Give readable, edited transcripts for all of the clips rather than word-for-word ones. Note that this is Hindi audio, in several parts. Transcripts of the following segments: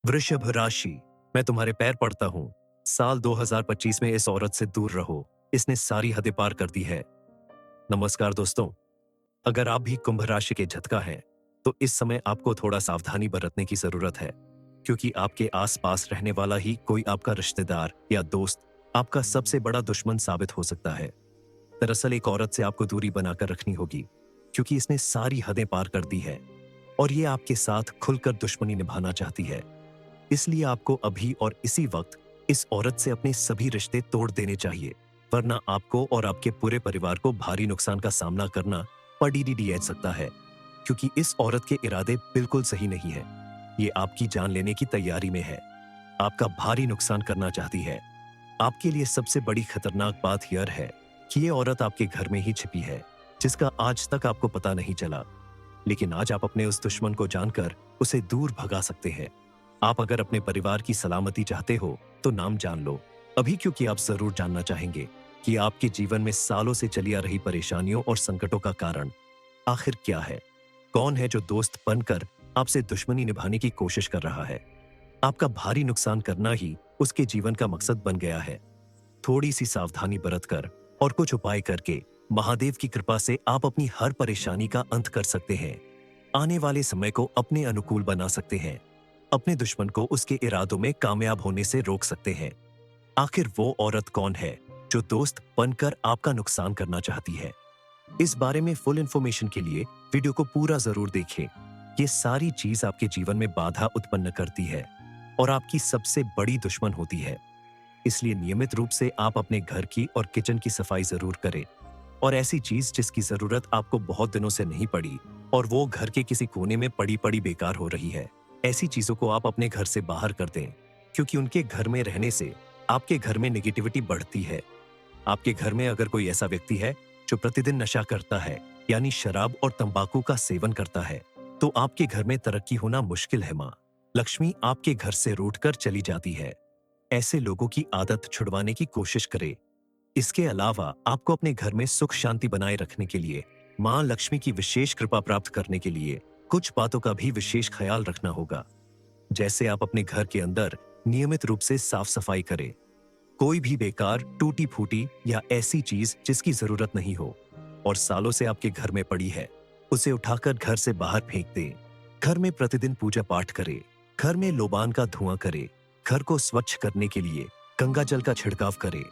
वृषभ राशि। मैं तुम्हारे पैर पड़ता हूँ। साल 2025 में इस औरत से दूर रहो। इसने सारी हदें पार कर दी है। नमस्कार दोस्तों। अगर आप भी कुंभ राशि के झटका हैं, तो इस समय आपको थोड़ा सावधानी बरतने की जरूरत है, क्योंकि आपके आसपास रहने वाला ही कोई आपका रिश्तेदार या दोस्त आपका सबसे बड़ा दुश्मन साबित हो सकता है। दरअसल एक औरत से आपको दूरी बनाकर रखनी होगी, क्योंकि इसने सारी हदें पार कर दी है और ये आपके साथ खुलकर दुश्मनी निभाना चाहती है। इसलिए आपको अभी और इसी वक्त इस औरत से अपने सभी रिश्ते तोड़ देने चाहिए, वरना आपको और आपके पूरे परिवार को भारी नुकसान का सामना करना पड़ सकता है, क्योंकि इस औरत के इरादे बिल्कुल सही नहीं है। ये आपकी जान लेने की तैयारी में है, आपका भारी नुकसान करना चाहती है। आपके लिए सबसे बड़ी खतरनाक बात यह है कि ये औरत आपके घर में ही छिपी है, जिसका आज तक आपको पता नहीं चला। लेकिन आज आप अपने उस दुश्मन को जानकर उसे दूर भगा सकते हैं। आप अगर अपने परिवार की सलामती चाहते हो तो नाम जान लो अभी, क्योंकि आप जरूर जानना चाहेंगे कि आपके जीवन में सालों से चली आ रही परेशानियों और संकटों का कारण आखिर क्या है। कौन है जो दोस्त बनकर आपसे दुश्मनी निभाने की कोशिश कर रहा है। आपका भारी नुकसान करना ही उसके जीवन का मकसद बन गया है। थोड़ी सी सावधानी बरतकर और कुछ उपाय करके महादेव की कृपा से आप अपनी हर परेशानी का अंत कर सकते हैं। आने वाले समय को अपने अनुकूल बना सकते हैं। अपने दुश्मन को उसके इरादों में कामयाब होने से रोक सकते हैं। आखिर वो औरत कौन है जो दोस्त बनकर आपका नुकसान करना चाहती है? इस बारे में फुल इंफॉर्मेशन के लिए वीडियो को पूरा जरूर देखें। ये सारी चीज आपके जीवन में बाधा उत्पन्न करती है और आपकी सबसे बड़ी दुश्मन होती है। इसलिए नियमित रूप से आप अपने घर की और किचन की सफाई जरूर करें, और ऐसी चीज जिसकी जरूरत आपको बहुत दिनों से नहीं पड़ी और वो घर के किसी कोने में पड़ी पड़ी बेकार हो रही है, ऐसी चीजों को आप अपने घर से बाहर कर दें, क्योंकि उनके घर में रहने से आपके घर में नेगेटिविटी बढ़ती है। आपके घर में अगर कोई ऐसा व्यक्ति है जो प्रतिदिन नशा करता है, यानी शराब और तंबाकू का सेवन करता है, तो आपके घर में तरक्की होना मुश्किल है। माँ लक्ष्मी आपके घर से रूठकर चली जाती है। ऐसे लोगों की आदत छुड़वाने की कोशिश करें। इसके अलावा आपको अपने घर में सुख शांति बनाए रखने के लिए मां लक्ष्मी की विशेष कृपा प्राप्त करने के लिए कुछ बातों का भी विशेष ख्याल रखना होगा। जैसे आप अपने घर के अंदर नियमित रूप से साफ सफाई करें। कोई भी बेकार, टूटी फूटी या ऐसी चीज जिसकी जरूरत नहीं हो और सालों से आपके घर में पड़ी है, उसे उठाकर घर से बाहर फेंक दें। घर में प्रतिदिन पूजा पाठ करें। घर में लोबान का धुआं करें। घर को स्वच्छ करने के लिए गंगा जल का छिड़काव करें।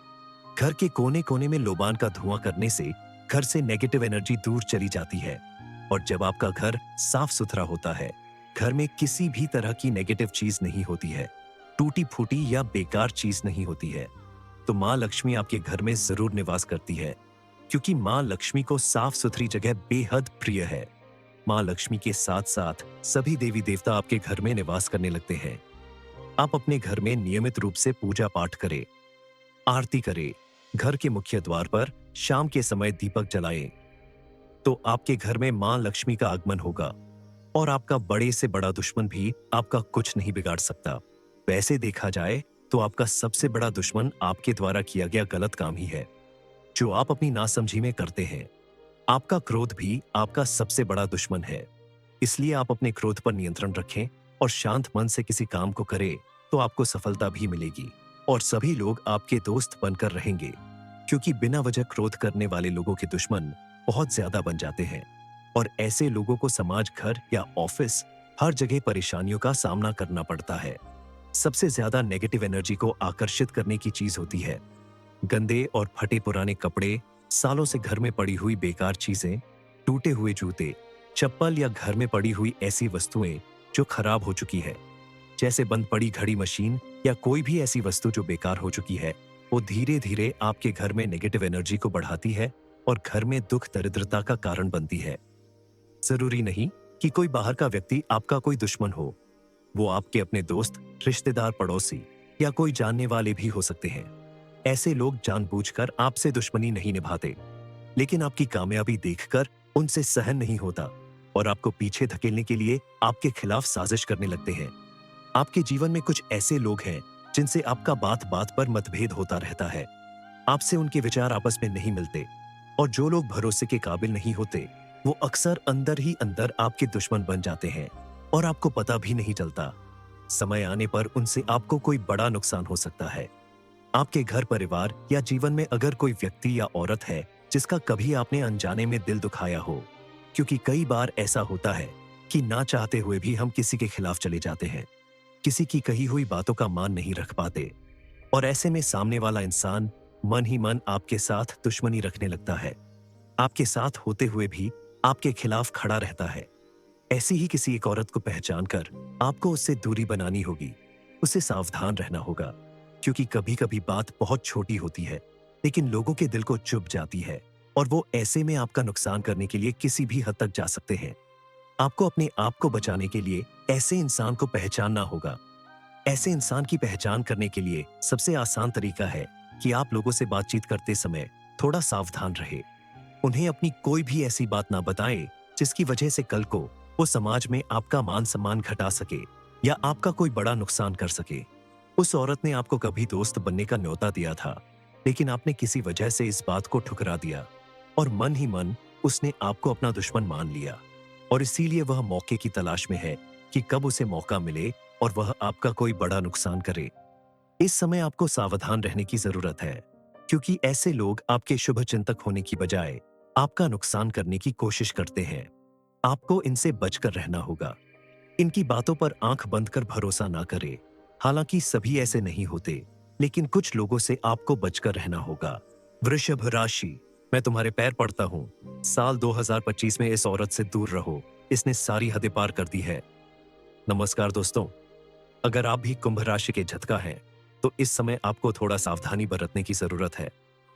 घर के कोने कोने में लोबान का धुआं करने से घर से नेगेटिव एनर्जी दूर चली जाती है, और जब आपका घर साफ सुथरा होता है, घर में किसी भी तरह की नेगेटिव चीज नहीं होती है, टूटी फूटी या बेकार चीज नहीं होती है, तो माँ लक्ष्मी आपके घर में जरूर निवास करती है, क्योंकि माँ लक्ष्मी को साफ सुथरी जगह बेहद प्रिय है। माँ लक्ष्मी के साथ साथ सभी देवी देवता आपके घर में निवास करने लगते हैं। आप अपने घर में नियमित रूप से पूजा पाठ करें, आरती करें। घर के मुख्य द्वार पर शाम के समय दीपक जलाएं, तो आपके घर में मां लक्ष्मी का आगमन होगा और आपका बड़े से बड़ा दुश्मन भी आपका कुछ नहीं बिगाड़ सकता। वैसे देखा जाए तो आपका सबसे बड़ा दुश्मन आपके द्वारा किया गया गलत काम ही है, जो आप अपनी नासमझी में करते हैं। आपका क्रोध भी आपका सबसे बड़ा दुश्मन है। इसलिए आप अपने क्रोध पर नियंत्रण रखें और शांत मन से किसी काम को करें, तो आपको सफलता भी मिलेगी और सभी लोग आपके दोस्त बनकर रहेंगे, क्योंकि बिना वजह क्रोध करने वाले लोगों के दुश्मन बहुत ज्यादा बन जाते हैं और ऐसे लोगों को समाज, घर या ऑफिस, हर जगह परेशानियों का सामना करना पड़ता है। सबसे ज्यादा नेगेटिव एनर्जी को आकर्षित करने की चीज होती है गंदे और फटे पुराने कपड़े, सालों से घर में पड़ी हुई बेकार चीजें, टूटे हुए जूते, चप्पल या घर में पड़ी हुई ऐसी वस्तुएं जो खराब हो चुकी है, जैसे बंद पड़ी घड़ी मशीन या कोई भी ऐसी वस्तु जो बेकार हो चुकी है। वो धीरे धीरे आपके घर में नेगेटिव एनर्जी को बढ़ाती है और घर में दुख दरिद्रता का कारण बनती है। जरूरी नहीं कि कोई बाहर का व्यक्ति आपका कोई दुश्मन हो, वो आपके अपने दोस्त, रिश्तेदार, पड़ोसी या कोई जानने वाले भी हो सकते हैं। ऐसे लोग जानबूझकर आपसे दुश्मनी नहीं निभाते, लेकिन आपकी कामयाबी देखकर उनसे सहन नहीं होता और आपको पीछे धकेलने के लिए आपके खिलाफ साजिश करने लगते हैं। आपके जीवन में कुछ ऐसे लोग हैं जिनसे आपका बात बात पर मतभेद होता रहता है। आपसे उनके विचार आपस में नहीं मिलते, और जो लोग भरोसे के काबिल नहीं होते, वो अक्सर अंदर ही अंदर आपके दुश्मन बन जाते हैं और आपको पता भी नहीं चलता। समय आने पर उनसे आपको कोई बड़ा नुकसान हो सकता है। आपके घर परिवार या जीवन में अगर कोई व्यक्ति या औरत है जिसका कभी आपने अनजाने में दिल दुखाया हो, क्योंकि कई बार ऐसा होता है कि ना चाहते हुए भी हम किसी के खिलाफ चले जाते हैं, किसी की कही हुई बातों का मान नहीं रख पाते, और ऐसे में सामने वाला इंसान मन ही मन आपके साथ दुश्मनी रखने लगता है, आपके साथ होते हुए भी आपके खिलाफ खड़ा रहता है। ऐसी ही किसी एक औरत को पहचान कर आपको उससे दूरी बनानी होगी, उससे सावधान रहना होगा, क्योंकि कभी कभी बात बहुत छोटी होती है लेकिन लोगों के दिल को चुभ जाती है, और वो ऐसे में आपका नुकसान करने के लिए किसी भी हद तक जा सकते हैं। आपको अपने आप को बचाने के लिए ऐसे इंसान को पहचानना होगा। ऐसे इंसान की पहचान करने के लिए सबसे आसान तरीका है कि आप लोगों से बातचीत करते समय थोड़ा सावधान रहे। उन्हें अपनी कोई भी ऐसी बात ना बताएं जिसकी वजह से कल को वो समाज में आपका मान सम्मान घटा सके या आपका कोई बड़ा नुकसान कर सके। उस औरत ने आपको कभी दोस्त बनने का न्योता दिया था, लेकिन आपने किसी वजह से इस बात को ठुकरा दिया और मन ही मन उसने आपको अपना दुश्मन मान लिया, और इसीलिए वह मौके की तलाश में है कि कब उसे मौका मिले और वह आपका कोई बड़ा नुकसान करे। इस समय आपको सावधान रहने की जरूरत है, क्योंकि ऐसे लोग आपके शुभ चिंतक होने की बजाय आपका नुकसान करने की कोशिश करते हैं। आपको इनसे बचकर रहना होगा। इनकी बातों पर आंख बंद कर भरोसा ना करें। हालांकि सभी ऐसे नहीं होते, लेकिन कुछ लोगों से आपको बचकर रहना होगा। वृषभ राशि, मैं तुम्हारे पैर पड़ता हूँ। साल 2025 में इस औरत से दूर रहो, इसने सारी हदें पार कर दी है। नमस्कार दोस्तों, अगर आप भी कुंभ राशि के झटका हैं, तो इस समय आपको थोड़ा सावधानी बरतने की जरूरत है,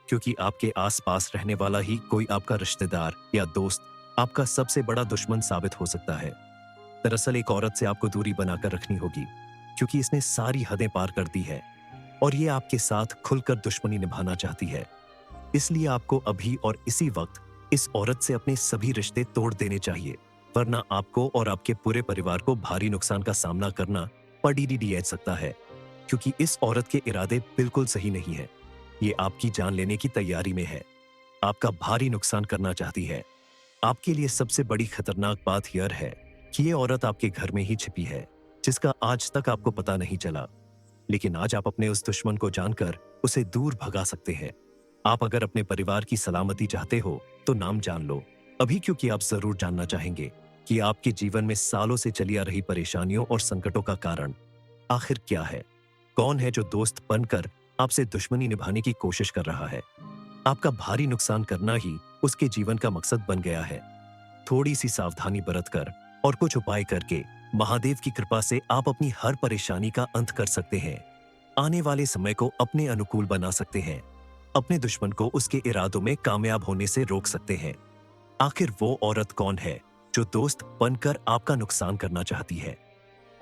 क्योंकि आपके आसपास रहने वाला ही कोई आपका रिश्तेदार या दोस्त आपका सबसे बड़ा दुश्मन साबित हो सकता है। दरअसल एक औरत से आपको दूरी बनाकर रखनी होगी, क्योंकि इसने सारी हदें पार कर दी है और ये आपके साथ खुलकर दुश्मनी निभाना चाहती है। इसलिए आपको अभी और इसी वक्त इस औरत से अपने सभी रिश्ते तोड़ देने चाहिए, वरना आपको और आपके पूरे परिवार को भारी नुकसान का सामना करना पड़ सकता है, क्योंकि इस औरत के इरादे बिल्कुल सही नहीं है। ये आपकी जान लेने की तैयारी में है, आपका भारी नुकसान करना चाहती है। आपके लिए सबसे बड़ी खतरनाक बात यह है कि ये औरत आपके घर में ही छिपी है, जिसका आज तक आपको पता नहीं चला। लेकिन आज आप अपने उस दुश्मन को जानकर उसे दूर भगा सकते हैं। आप अगर अपने परिवार की सलामती चाहते हो तो नाम जान लो अभी, क्योंकि आप जरूर जानना चाहेंगे कि आपके जीवन में सालों से चली आ रही परेशानियों और संकटों का कारण आखिर क्या है। कौन है जो दोस्त बनकर आपसे दुश्मनी निभाने की कोशिश कर रहा है। आपका भारी नुकसान करना ही उसके जीवन का मकसद बन गया है। थोड़ी सी सावधानी बरतकर और कुछ उपाय करके महादेव की कृपा से आप अपनी हर परेशानी का अंत कर सकते हैं। आने वाले समय को अपने अनुकूल बना सकते हैं, अपने दुश्मन को उसके इरादों में कामयाब होने से रोक सकते हैं। आखिर वो औरत कौन है जो दोस्त बनकर आपका नुकसान करना चाहती है?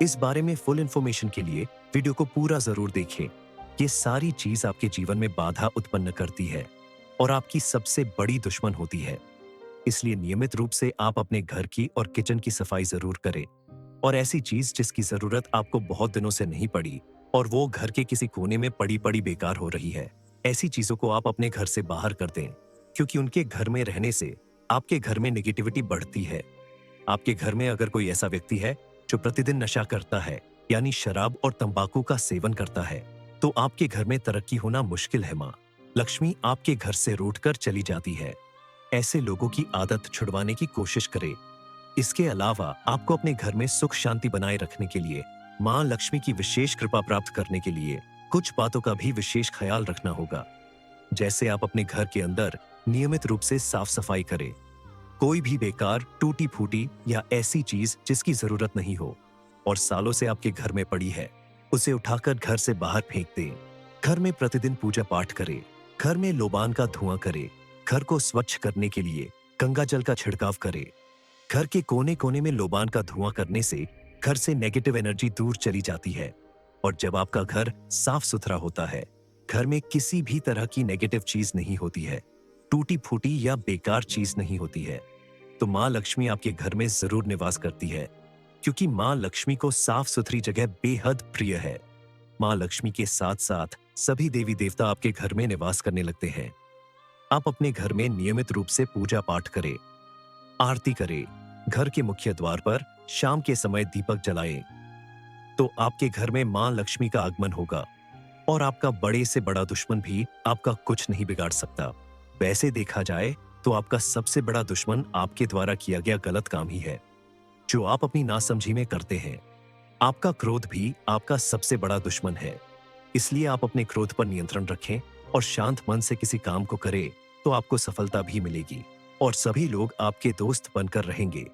इस बारे में फुल इंफॉर्मेशन के लिए वीडियो को पूरा जरूर देखें। ये सारी चीज आपके जीवन में बाधा उत्पन्न करती है और आपकी सबसे बड़ी दुश्मन होती है। इसलिए नियमित रूप से आप अपने घर की और किचन की सफाई जरूर करें, और ऐसी चीज जिसकी जरूरत आपको बहुत दिनों से नहीं पड़ी और वो घर के किसी कोने में पड़ी पड़ी बेकार हो रही है, ऐसी चीजों को आप अपने घर से बाहर कर दें, क्योंकि उनके घर में रहने से आपके घर में नेगेटिविटी बढ़ती है। आपके घर में अगर कोई ऐसा व्यक्ति है जो प्रतिदिन नशा करता है, यानी शराब और तंबाकू का सेवन करता है, तो आपके घर में तरक्की होना मुश्किल है। माँ लक्ष्मी आपके घर से रूठकर चली जाती है। ऐसे लोगों की आदत छुड़वाने की कोशिश करें। इसके अलावा आपको अपने घर में सुख शांति बनाए रखने के लिए माँ लक्ष्मी की विशेष कृपा प्राप्त करने के लिए कुछ बातों का भी विशेष ख्याल रखना होगा। जैसे आप अपने घर के अंदर नियमित रूप से साफ सफाई करें। कोई भी बेकार, टूटी फूटी या ऐसी चीज जिसकी जरूरत नहीं हो और सालों से आपके घर में पड़ी है, उसे उठाकर घर से बाहर फेंक दें। घर में प्रतिदिन पूजा पाठ करें। घर में लोबान का धुआं करें। घर को स्वच्छ करने के लिए गंगा जल का छिड़काव करें। घर के कोने कोने में लोबान का धुआं करने से घर से नेगेटिव एनर्जी दूर चली जाती है, और जब आपका घर साफ सुथरा होता है, घर में किसी भी तरह की नेगेटिव चीज नहीं होती है, टूटी फूटी या बेकार चीज नहीं होती है, तो माँ लक्ष्मी आपके घर में जरूर निवास करती है, क्योंकि माँ लक्ष्मी को साफ सुथरी जगह बेहद प्रिय है। माँ लक्ष्मी के साथ साथ सभी देवी देवता आपके घर में निवास करने लगते हैं। आप अपने घर में नियमित रूप से पूजा पाठ करें, आरती करें। घर के मुख्य द्वार पर शाम के समय दीपक जलाएं। तो आपके घर में मां लक्ष्मी का आगमन होगा और आपका बड़े से बड़ा दुश्मन भी आपका कुछ नहीं बिगाड़ सकता। वैसे देखा जाए तो आपका सबसे बड़ा दुश्मन आपके द्वारा किया गया गलत काम ही है, जो आप अपनी नासमझी में करते हैं। आपका क्रोध भी आपका सबसे बड़ा दुश्मन है। इसलिए आप अपने क्रोध पर नियंत्रण रखें और शांत मन से किसी काम को करें तो आपको सफलता भी मिलेगी और सभी लोग आपके दोस्त बनकर रहेंगे,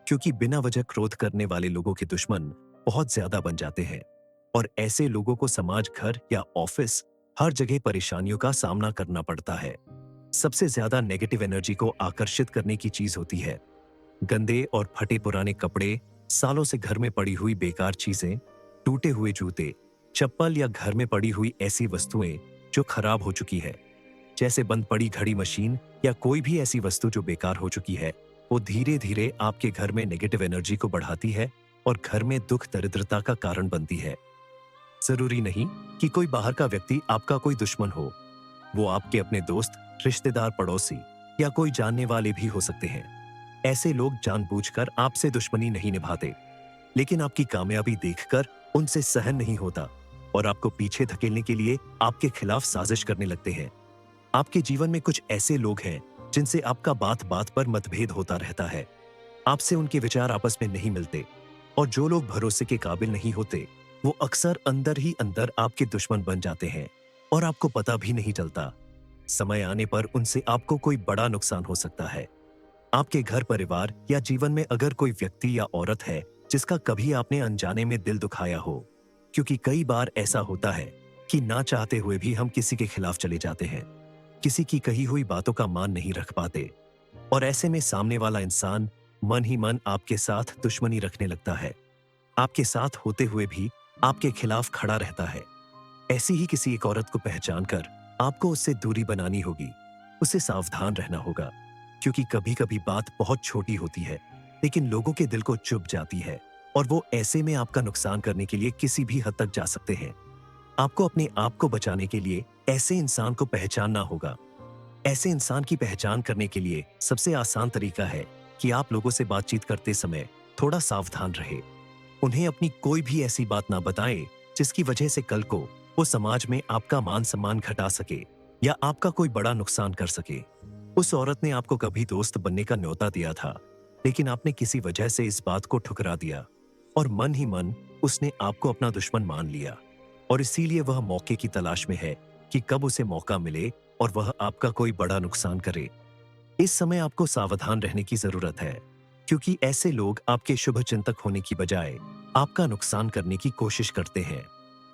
क्योंकि बिना वजह क्रोध करने वाले लोगों के दुश्मन बहुत ज्यादा बन जाते हैं और ऐसे लोगों को समाज, घर या ऑफिस हर जगह परेशानियों का सामना करना पड़ता है। सबसे ज्यादा नेगेटिव एनर्जी को आकर्षित करने की चीज होती है गंदे और फटे पुराने कपड़े, सालों से घर में पड़ी हुई बेकार चीजें, टूटे हुए जूते, चप्पल या घर में पड़ी हुई ऐसी वस्तुएं जो खराब हो चुकी है, जैसे बंद पड़ी घड़ी मशीन या कोई भी ऐसी वस्तु जो बेकार हो चुकी है। वो धीरे धीरे आपके घर में नेगेटिव एनर्जी को बढ़ाती है और घर में दुख दरिद्रता का कारण बनती है। जरूरी नहीं कि कोई बाहर का व्यक्ति आपका कोई दुश्मन हो, वो आपके अपने दोस्त, रिश्तेदार, पड़ोसी या कोई जानने वाले भी हो सकते हैं। ऐसे लोग जानबूझकर आपसे दुश्मनी नहीं निभाते, लेकिन आपकी कामयाबी देखकर उनसे सहन नहीं होता और आपको पीछे धकेलने के लिए आपके खिलाफ साजिश करने लगते हैं। आपके जीवन में कुछ ऐसे लोग हैं जिनसे आपका बात बात पर मतभेद होता रहता है। आपसे उनके विचार आपस में नहीं मिलते और जो लोग भरोसे के काबिल नहीं होते वो अक्सर अंदर ही अंदर आपके दुश्मन बन जाते हैं और आपको पता भी नहीं चलता। समय आने पर उनसे आपको कोई बड़ा नुकसान हो सकता है। आपके घर परिवार या जीवन में अगर कोई व्यक्ति या औरत है जिसका कभी आपने अनजाने में दिल दुखाया हो, क्योंकि कई बार ऐसा होता है कि ना चाहते हुए भी हम किसी के खिलाफ चले जाते हैं, किसी की कही हुई बातों का मान नहीं रख पाते और ऐसे में सामने वाला इंसान मन ही मन आपके साथ दुश्मनी रखने लगता है, आपके साथ होते हुए भी आपके खिलाफ खड़ा रहता है। ऐसी ही किसी एक औरत को पहचान कर आपको उससे दूरी बनानी होगी, उससे सावधान रहना होगा, क्योंकि कभी कभी बात बहुत छोटी होती है लेकिन लोगों के दिल को चुभ जाती है और वो ऐसे में आपका नुकसान करने के लिए किसी भी हद तक जा सकते हैं। आपको अपने आप को बचाने के लिए ऐसे इंसान को पहचानना होगा। ऐसे इंसान की पहचान करने के लिए सबसे आसान तरीका है कि आप लोगों से बातचीत करते समय थोड़ा सावधान रहे। उन्हें अपनी कोई भी ऐसी बात ना बताएं जिसकी वजह से कल को वो समाज में आपका मान सम्मान घटा सके या आपका कोई बड़ा नुकसान कर सके। उस औरत ने आपको कभी दोस्त बनने का न्योता दिया था, लेकिन आपने किसी वजह से इस बात को ठुकरा दिया और मन ही मन उसने आपको अपना दुश्मन मान लिया और इसीलिए वह मौके की तलाश में है कि कब उसे मौका मिले और वह आपका कोई बड़ा नुकसान करे। इस समय आपको सावधान रहने की जरूरत है, क्योंकि ऐसे लोग आपके शुभ चिंतक होने की बजाय आपका नुकसान करने की कोशिश करते हैं।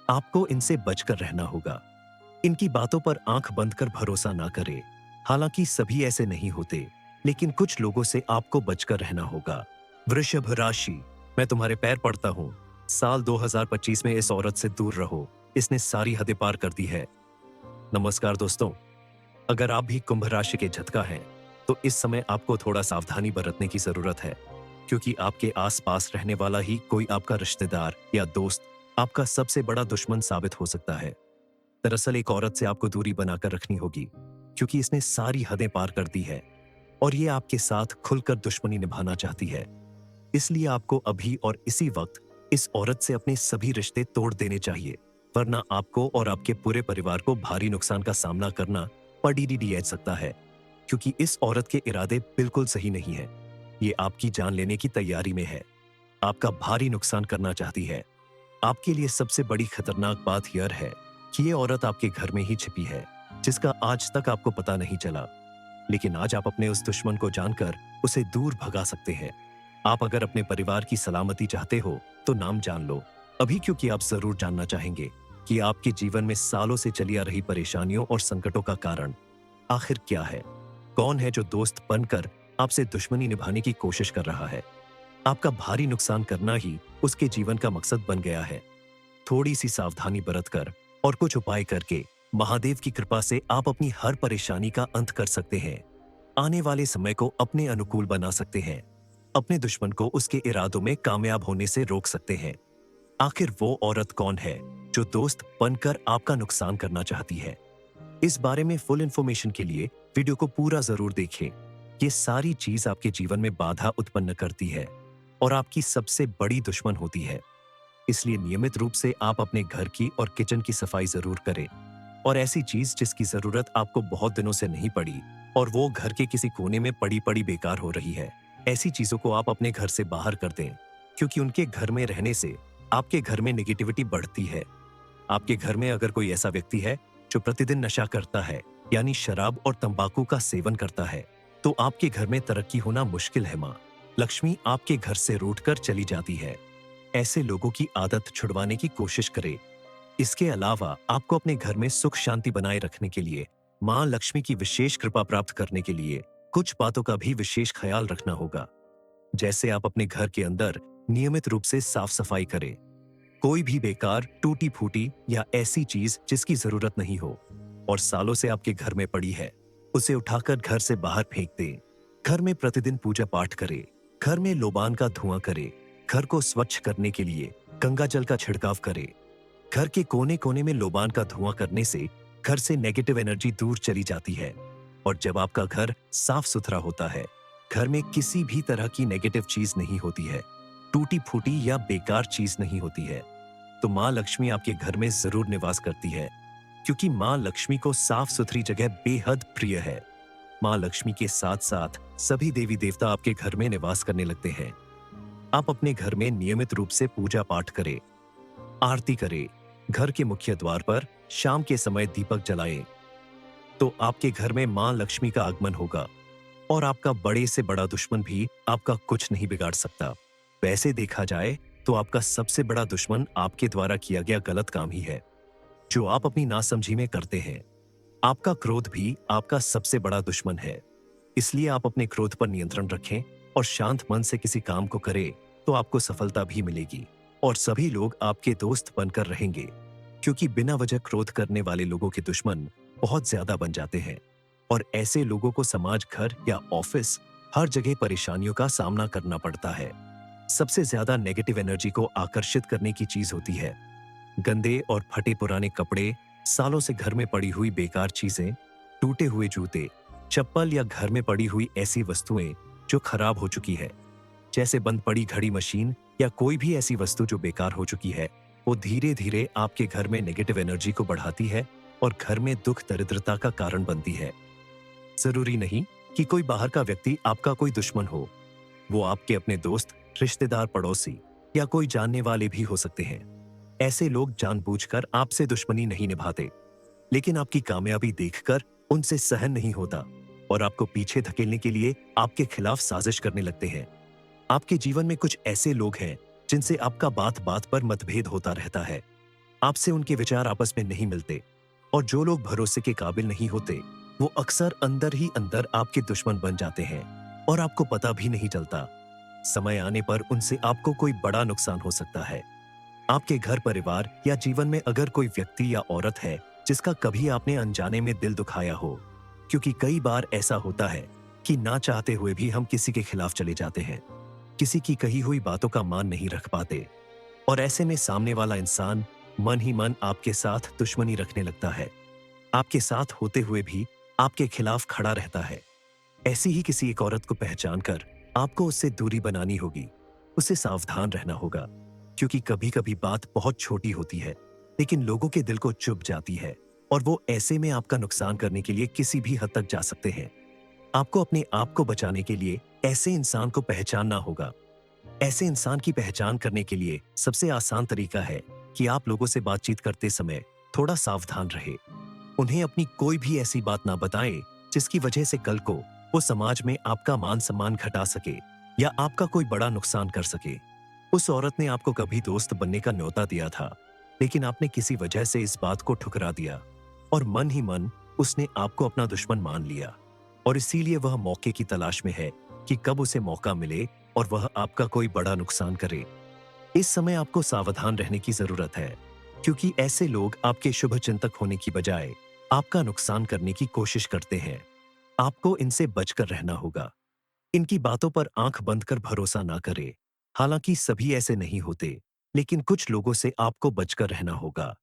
आपको इनसे बचकर रहना होगा। इनकी बातों पर आंख बंद कर भरोसा ना करें। हालांकि सभी ऐसे नहीं होते, लेकिन कुछ लोगों से आपको बचकर रहना होगा। वृषभ राशि, मैं तुम्हारे पैर पड़ता हूँ। साल 2025 में इस औरत से दूर रहो, इसने सारी हदें पार कर दी है। नमस्कार दोस्तों, अगर आप भी कुंभ राशि के झटका हैं, तो इस समय आपको थोड़ा सावधानी बरतने की जरूरत है, क्योंकि आपके आसपास रहने वाला ही कोई आपका रिश्तेदार या दोस्त आपका सबसे बड़ा दुश्मन साबित हो सकता है। दरअसल एक औरत से आपको दूरी बनाकर रखनी होगी, क्योंकि इसने सारी हदें पार कर दी है और ये आपके साथ खुलकर दुश्मनी निभाना चाहती है। इसलिए आपको अभी और इसी वक्त इस औरत से अपने सभी रिश्ते तोड़ देने चाहिए, वरना आपको और आपके पूरे परिवार को भारी नुकसान का सामना करना पड़ सकता है, क्योंकि इस औरत के इरादे बिल्कुल सही नहीं है। ये आपकी जान लेने की तैयारी में है, आपका भारी नुकसान करना चाहती है। आपके लिए सबसे बड़ी खतरनाक बात यह है कि ये औरत आपके घर में ही छिपी है, जिसका आज तक आपको पता नहीं चला। लेकिन आज आप अपने उस दुश्मन को जानकर उसे दूर भगा सकते हैं। आप अगर अपने परिवार की सलामती चाहते हो तो नाम जान लो अभी, क्योंकि आप जरूर जानना चाहेंगे कि आपके जीवन में सालों से चली आ रही परेशानियों और संकटों का कारण आखिर क्या है। कौन है जो दोस्त बनकर आपसे दुश्मनी निभाने की कोशिश कर रहा है। आपका भारी नुकसान करना ही उसके जीवन का मकसद बन गया है। थोड़ी सी सावधानी बरतकर और कुछ उपाय करके महादेव की कृपा से आप अपनी हर परेशानी का अंत कर सकते हैं। आने वाले समय को अपने अनुकूल बना सकते हैं। अपने दुश्मन को उसके इरादों में कामयाब होने से रोक सकते हैं। आखिर वो औरत कौन है जो दोस्त बनकर आपका नुकसान करना चाहती है? इस बारे में फुल इंफॉर्मेशन के लिए वीडियो को पूरा जरूर देखें। ये सारी चीज आपके जीवन में बाधा उत्पन्न करती है और आपकी सबसे बड़ी दुश्मन होती है। इसलिए नियमित रूप से आप अपने घर की और किचन की सफाई जरूर करें। और ऐसी चीज जिसकी जरूरत आपको बहुत दिनों से नहीं पड़ी और वो घर के किसी कोने में पड़ी पड़ी बेकार हो रही है, ऐसी चीजों को आप अपने घर से बाहर कर दें, क्योंकि उनके घर में रहने से आपके घर में नेगेटिविटी बढ़ती है। आपके घर में अगर कोई ऐसा व्यक्ति है जो प्रतिदिन नशा करता है, यानी शराब और तंबाकू का सेवन करता है, तो आपके घर में तरक्की होना मुश्किल है। माँ लक्ष्मी आपके घर से रूठकर चली जाती है। ऐसे लोगों की आदत छुड़वाने की कोशिश करें। इसके अलावा आपको अपने घर में सुख शांति बनाए रखने के लिए माँ लक्ष्मी की विशेष कृपा प्राप्त करने के लिए कुछ बातों का भी विशेष ख्याल रखना होगा। जैसे आप अपने घर के अंदर नियमित रूप से साफ सफाई करें। कोई भी बेकार, टूटी फूटी या ऐसी चीज जिसकी जरूरत नहीं हो और सालों से आपके घर में पड़ी है, उसे उठाकर घर से बाहर फेंक दें। घर में प्रतिदिन पूजा पाठ करें। घर में लोबान का धुआं करें। घर को स्वच्छ करने के लिए गंगा जल का छिड़काव करें। घर के कोने कोने में लोबान का धुआं करने से घर से नेगेटिव एनर्जी दूर चली जाती है। और जब आपका घर साफ सुथरा होता है, घर में किसी भी तरह की नेगेटिव चीज नहीं होती है, टूटी फूटी या बेकार चीज नहीं होती है, तो माँ लक्ष्मी आपके घर में जरूर निवास करती है, क्योंकि माँ लक्ष्मी को साफ सुथरी जगह बेहद प्रिय है। माँ लक्ष्मी के साथ साथ सभी देवी देवता आपके घर में निवास करने लगते हैं। आप अपने घर में नियमित रूप से पूजा पाठ करें, आरती करें। घर के मुख्य द्वार पर शाम के समय दीपक जलाएं, तो आपके घर में माँ लक्ष्मी का आगमन होगा और आपका बड़े से बड़ा दुश्मन भी आपका कुछ नहीं बिगाड़ सकता। वैसे देखा जाए तो आपका सबसे बड़ा दुश्मन आपके द्वारा किया गया गलत काम ही है, जो आप अपनी नासमझी में करते हैं। आपका क्रोध भी आपका सबसे बड़ा दुश्मन है। इसलिए आप अपने क्रोध पर नियंत्रण रखें और शांत मन से किसी काम को करें, तो आपको सफलता भी मिलेगी और सभी लोग आपके दोस्त बनकर रहेंगे, क्योंकि बिना वजह क्रोध करने वाले लोगों के दुश्मन बहुत ज्यादा बन जाते हैं और ऐसे लोगों को समाज, घर या ऑफिस, हर जगह परेशानियों का सामना करना पड़ता है। सबसे ज्यादा नेगेटिव एनर्जी को आकर्षित करने की चीज होती है गंदे और फटे पुराने कपड़े, सालों से घर में पड़ी हुई बेकार चीजें, टूटे हुए जूते, चप्पल या घर में पड़ी हुई ऐसी वस्तुएं जो खराब हो चुकी है, जैसे बंद पड़ी घड़ी मशीन या कोई भी ऐसी वस्तु जो बेकार हो चुकी है। वो धीरे धीरे आपके घर में नेगेटिव एनर्जी को बढ़ाती है और घर में दुख दरिद्रता का कारण बनती है। जरूरी नहीं कि कोई बाहर का व्यक्ति आपका कोई दुश्मन हो, वो आपके अपने दोस्त, रिश्तेदार, पड़ोसी या कोई जानने वाले भी हो सकते हैं। ऐसे लोग जानबूझकर आपसे दुश्मनी नहीं निभाते, लेकिन आपकी कामयाबी देखकर उनसे सहन नहीं होता और आपको पीछे धकेलने के लिए आपके खिलाफ साजिश करने लगते हैं। आपके जीवन में कुछ ऐसे लोग हैं जिनसे आपका बात बात पर मतभेद होता रहता है। आपसे उनके विचार आपस में नहीं मिलते और जो लोग भरोसे के काबिल नहीं होते, वो अक्सर अंदर ही अंदर आपके दुश्मन बन जाते हैं और आपको पता भी नहीं चलता। समय आने पर उनसे आपको कोई बड़ा नुकसान हो सकता है। आपके घर परिवार या जीवन में अगर कोई व्यक्ति या औरत है जिसका कभी आपने अनजाने में दिल दुखाया हो, क्योंकि कई बार ऐसा होता है कि ना चाहते हुए भी हम किसी के खिलाफ चले जाते हैं, किसी की कही हुई बातों का मान नहीं रख पाते और ऐसे में सामने वाला इंसान मन ही मन आपके साथ दुश्मनी रखने लगता है, आपके साथ होते हुए भी आपके खिलाफ खड़ा रहता है। ऐसी ही किसी एक औरत को पहचान कर आपको उससे दूरी बनानी होगी, उससे सावधान रहना होगा, क्योंकि कभी कभी बात बहुत छोटी होती है लेकिन लोगों के दिल को चुभ जाती है और वो ऐसे में आपका नुकसान करने के लिए किसी भी हद तक जा सकते हैं। आपको अपने आप को बचाने के लिए ऐसे इंसान को पहचानना होगा। ऐसे इंसान की पहचान करने के लिए सबसे आसान तरीका है कि आप लोगों से बातचीत करते समय थोड़ा सावधान रहे। उन्हें अपनी कोई भी ऐसी बात ना बताएं जिसकी वजह से कल को वो समाज में आपका मान सम्मान घटा सके या आपका कोई बड़ा नुकसान कर सके। उस औरत ने आपको कभी दोस्त बनने का न्योता दिया था, लेकिन आपने किसी वजह से इस बात को ठुकरा दिया और मन ही मन उसने आपको अपना दुश्मन मान लिया और इसीलिए वह मौके की तलाश में है कि कब उसे मौका मिले और वह आपका कोई बड़ा नुकसान करे। इस समय आपको सावधान रहने की जरूरत है, क्योंकि ऐसे लोग आपके शुभ चिंतक होने की बजाय आपका नुकसान करने की कोशिश करते हैं। आपको इनसे बचकर रहना होगा। इनकी बातों पर आंख बंद कर भरोसा ना करें। हालांकि सभी ऐसे नहीं होते, लेकिन कुछ लोगों से आपको बचकर रहना होगा।